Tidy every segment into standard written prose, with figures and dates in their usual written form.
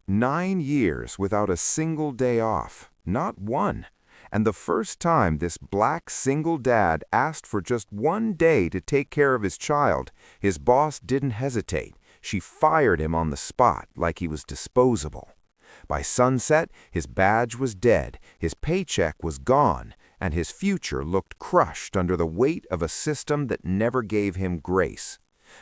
9 years without a single day off, not one. And the first time this black single dad asked for just one day to take care of his child, his boss didn't hesitate. She fired him on the spot like he was disposable. By sunset, his badge was dead, his paycheck was gone, and his future looked crushed under the weight of a system that never gave him grace.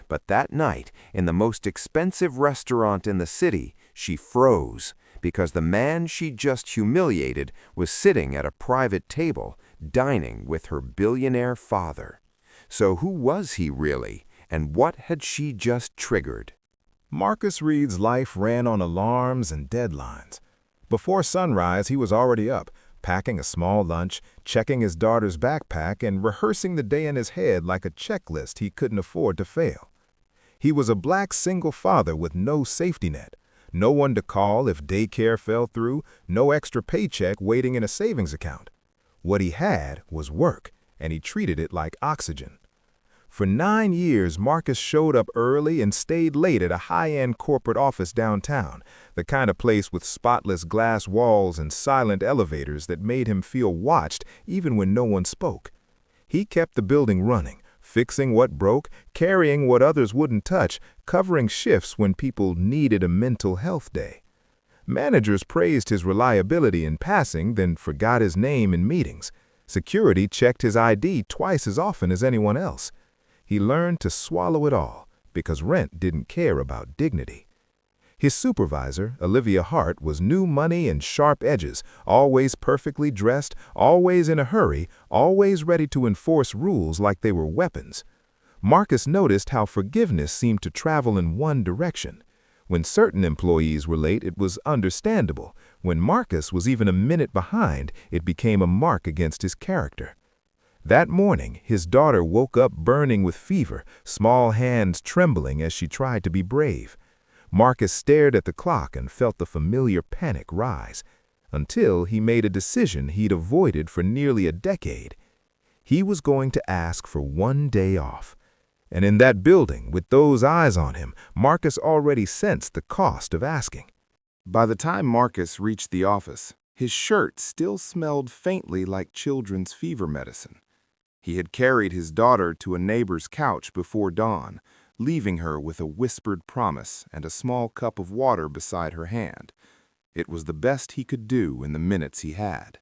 But that night, in the most expensive restaurant in the city, she froze, because the man she just humiliated was sitting at a private table, dining with her billionaire father. So who was he really, and what had she just triggered? Marcus Reed's life ran on alarms and deadlines. Before sunrise, he was already up, packing a small lunch, checking his daughter's backpack, and rehearsing the day in his head like a checklist he couldn't afford to fail. He was a black single father with no safety net, no one to call if daycare fell through, no extra paycheck waiting in a savings account. What he had was work, and he treated it like oxygen. For 9 years, Marcus showed up early and stayed late at a high-end corporate office downtown, the kind of place with spotless glass walls and silent elevators that made him feel watched even when no one spoke. He kept the building running, fixing what broke, carrying what others wouldn't touch, covering shifts when people needed a mental health day. Managers praised his reliability in passing, then forgot his name in meetings. Security checked his ID twice as often as anyone else. He learned to swallow it all, because rent didn't care about dignity. His supervisor, Olivia Hart, was new money and sharp edges, always perfectly dressed, always in a hurry, always ready to enforce rules like they were weapons. Marcus noticed how forgiveness seemed to travel in one direction. When certain employees were late, it was understandable. When Marcus was even a minute behind, it became a mark against his character. That morning, his daughter woke up burning with fever, small hands trembling as she tried to be brave. Marcus stared at the clock and felt the familiar panic rise, until he made a decision he'd avoided for nearly a decade. He was going to ask for one day off. And in that building, with those eyes on him, Marcus already sensed the cost of asking. By the time Marcus reached the office, his shirt still smelled faintly like children's fever medicine. He had carried his daughter to a neighbor's couch before dawn, leaving her with a whispered promise and a small cup of water beside her hand. It was the best he could do in the minutes he had.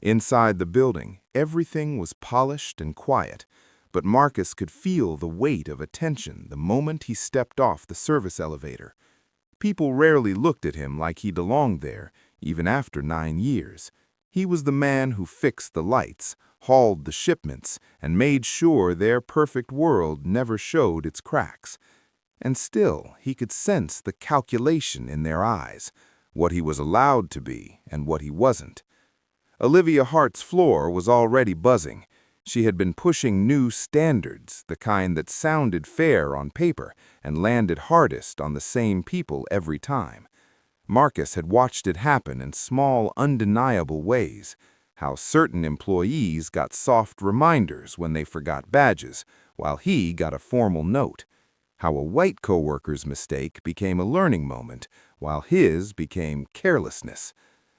Inside the building, everything was polished and quiet, but Marcus could feel the weight of attention the moment he stepped off the service elevator. People rarely looked at him like he belonged there, even after 9 years. He was the man who fixed the lights, hauled the shipments, and made sure their perfect world never showed its cracks. And still, he could sense the calculation in their eyes, what he was allowed to be and what he wasn't. Olivia Hart's floor was already buzzing. She had been pushing new standards, the kind that sounded fair on paper and landed hardest on the same people every time. Marcus had watched it happen in small, undeniable ways. How certain employees got soft reminders when they forgot badges, while he got a formal note. How a white coworker's mistake became a learning moment, while his became carelessness.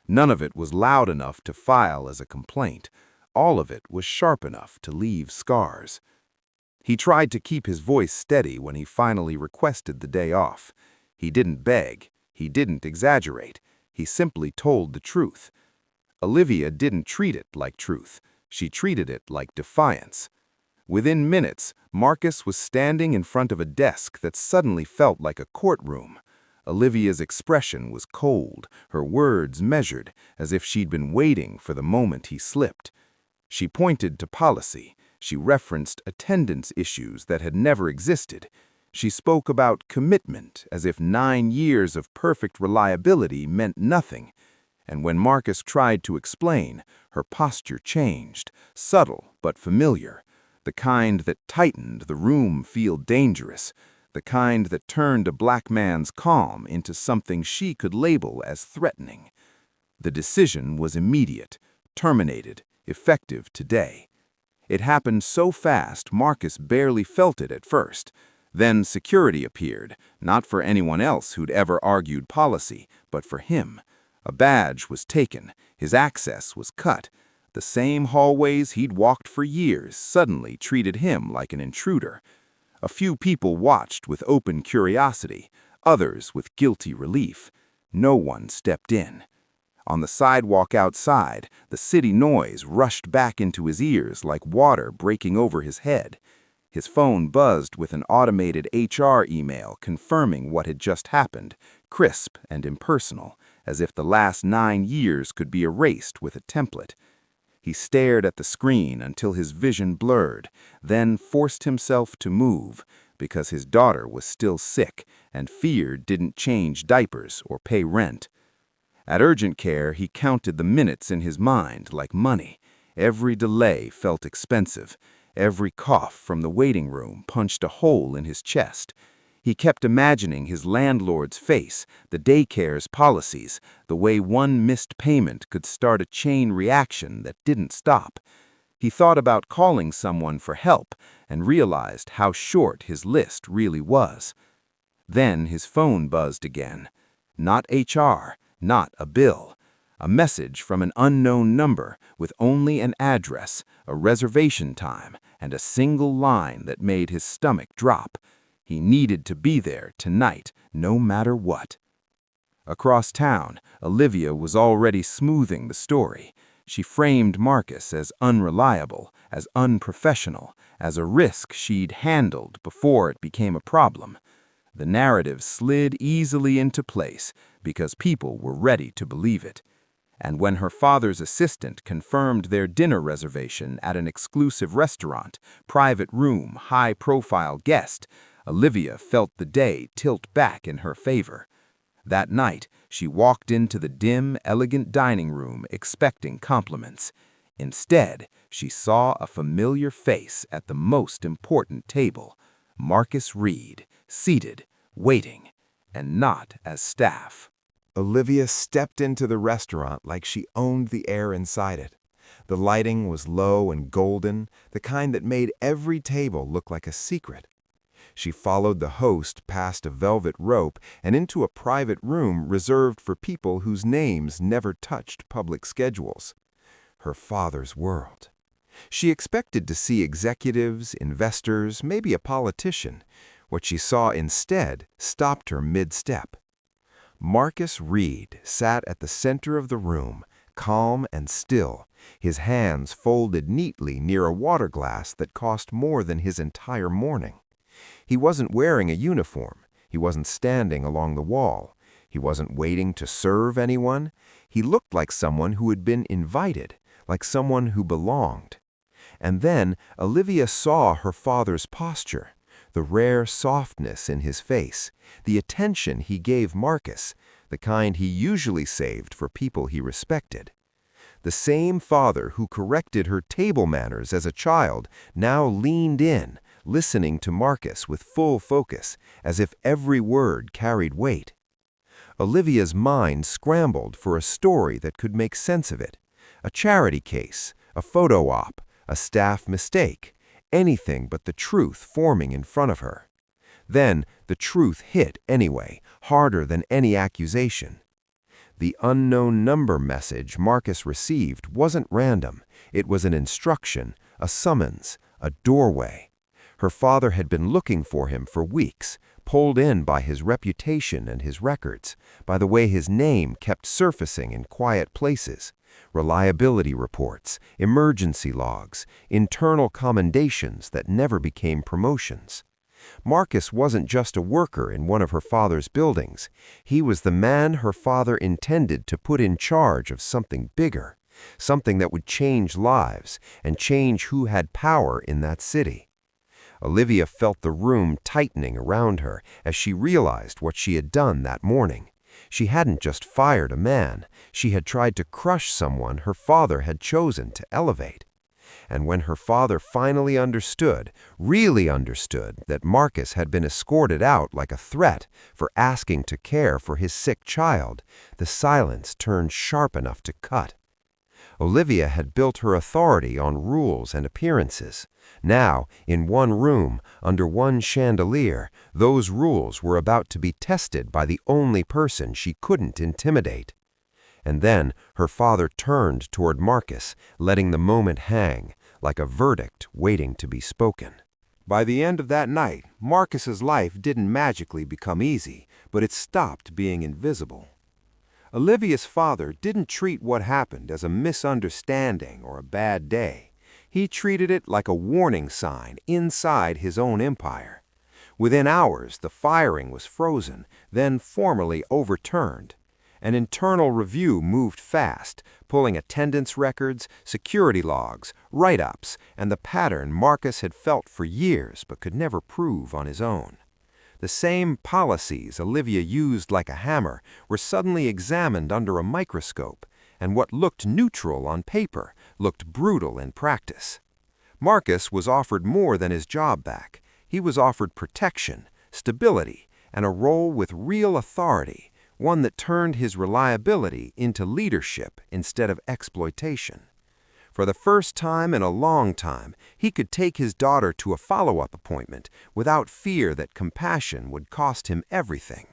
None of it was loud enough to file as a complaint. All of it was sharp enough to leave scars. He tried to keep his voice steady when he finally requested the day off. He didn't beg. He didn't exaggerate. He simply told the truth. Olivia didn't treat it like truth. She treated it like defiance. Within minutes, Marcus was standing in front of a desk that suddenly felt like a courtroom. Olivia's expression was cold, her words measured, as if she'd been waiting for the moment he slipped. She pointed to policy. She referenced attendance issues that had never existed. She spoke about commitment as if 9 years of perfect reliability meant nothing. And when Marcus tried to explain, her posture changed, subtle but familiar, the kind that tightened the room feel dangerous, the kind that turned a black man's calm into something she could label as threatening. The decision was immediate, terminated, effective today. It happened so fast Marcus barely felt it at first. Then security appeared, not for anyone else who'd ever argued policy, but for him. A badge was taken, his access was cut. The same hallways he'd walked for years suddenly treated him like an intruder. A few people watched with open curiosity, others with guilty relief. No one stepped in. On the sidewalk outside, the city noise rushed back into his ears like water breaking over his head. His phone buzzed with an automated HR email confirming what had just happened, crisp and impersonal, as if the last 9 years could be erased with a template. He stared at the screen until his vision blurred, then forced himself to move, because his daughter was still sick and fear didn't change diapers or pay rent. At urgent care, he counted the minutes in his mind like money. Every delay felt expensive. Every cough from the waiting room punched a hole in his chest. He kept imagining his landlord's face, the daycare's policies, the way one missed payment could start a chain reaction that didn't stop. He thought about calling someone for help and realized how short his list really was. Then his phone buzzed again. Not HR, not a bill. A message from an unknown number with only an address, a reservation time, and a single line that made his stomach drop. He needed to be there tonight, no matter what. Across town, Olivia was already smoothing the story. She framed Marcus as unreliable, as unprofessional, as a risk she'd handled before it became a problem. The narrative slid easily into place because people were ready to believe it. And when her father's assistant confirmed their dinner reservation at an exclusive restaurant, private room, high-profile guest, Olivia felt the day tilt back in her favor. That night, she walked into the dim, elegant dining room expecting compliments. Instead, she saw a familiar face at the most important table, Marcus Reed, seated, waiting, and not as staff. Olivia stepped into the restaurant like she owned the air inside it. The lighting was low and golden, the kind that made every table look like a secret. She followed the host past a velvet rope and into a private room reserved for people whose names never touched public schedules. Her father's world. She expected to see executives, investors, maybe a politician. What she saw instead stopped her mid-step. Marcus Reed sat at the center of the room, calm and still, his hands folded neatly near a water glass that cost more than his entire morning. He wasn't wearing a uniform. He wasn't standing along the wall. He wasn't waiting to serve anyone. He looked like someone who had been invited, like someone who belonged. And then Olivia saw her father's posture, the rare softness in his face, the attention he gave Marcus, the kind he usually saved for people he respected. The same father who corrected her table manners as a child now leaned in, listening to Marcus with full focus, as if every word carried weight. Olivia's mind scrambled for a story that could make sense of it. A charity case, a photo op, a staff mistake, anything but the truth forming in front of her. Then the truth hit anyway, harder than any accusation. The unknown number message Marcus received wasn't random. It was an instruction, a summons, a doorway. Her father had been looking for him for weeks, pulled in by his reputation and his records, by the way his name kept surfacing in quiet places. Reliability reports, emergency logs, internal commendations that never became promotions. Marcus wasn't just a worker in one of her father's buildings. He was the man her father intended to put in charge of something bigger, something that would change lives and change who had power in that city. Olivia felt the room tightening around her as she realized what she had done that morning. She hadn't just fired a man. She had tried to crush someone her father had chosen to elevate. And when her father finally understood, really understood, that Marcus had been escorted out like a threat for asking to care for his sick child, the silence turned sharp enough to cut. Olivia had built her authority on rules and appearances. Now, in one room, under one chandelier, those rules were about to be tested by the only person she couldn't intimidate. And then her father turned toward Marcus, letting the moment hang, like a verdict waiting to be spoken. By the end of that night, Marcus's life didn't magically become easy, but it stopped being invisible. Olivia's father didn't treat what happened as a misunderstanding or a bad day. He treated it like a warning sign inside his own empire. Within hours, the firing was frozen, then formally overturned. An internal review moved fast, pulling attendance records, security logs, write-ups, and the pattern Marcus had felt for years but could never prove on his own. The same policies Olivia used like a hammer were suddenly examined under a microscope, and what looked neutral on paper looked brutal in practice. Marcus was offered more than his job back. He was offered protection, stability, and a role with real authority, one that turned his reliability into leadership instead of exploitation. For the first time in a long time, he could take his daughter to a follow-up appointment without fear that compassion would cost him everything.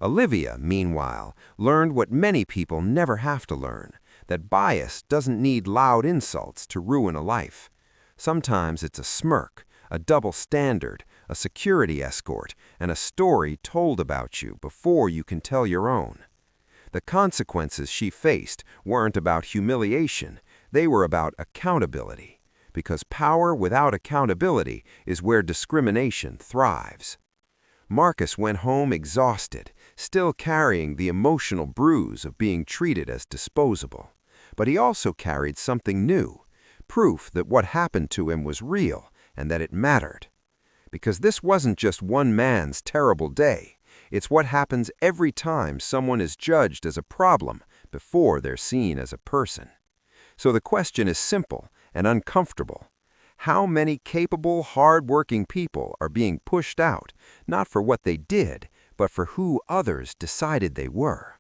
Olivia, meanwhile, learned what many people never have to learn, that bias doesn't need loud insults to ruin a life. Sometimes it's a smirk, a double standard, a security escort, and a story told about you before you can tell your own. The consequences she faced weren't about humiliation. They were about accountability, because power without accountability is where discrimination thrives. Marcus went home exhausted, still carrying the emotional bruise of being treated as disposable. But he also carried something new, proof that what happened to him was real and that it mattered. Because this wasn't just one man's terrible day. It's what happens every time someone is judged as a problem before they're seen as a person. So the question is simple and uncomfortable. How many capable, hard-working people are being pushed out, not for what they did, but for who others decided they were?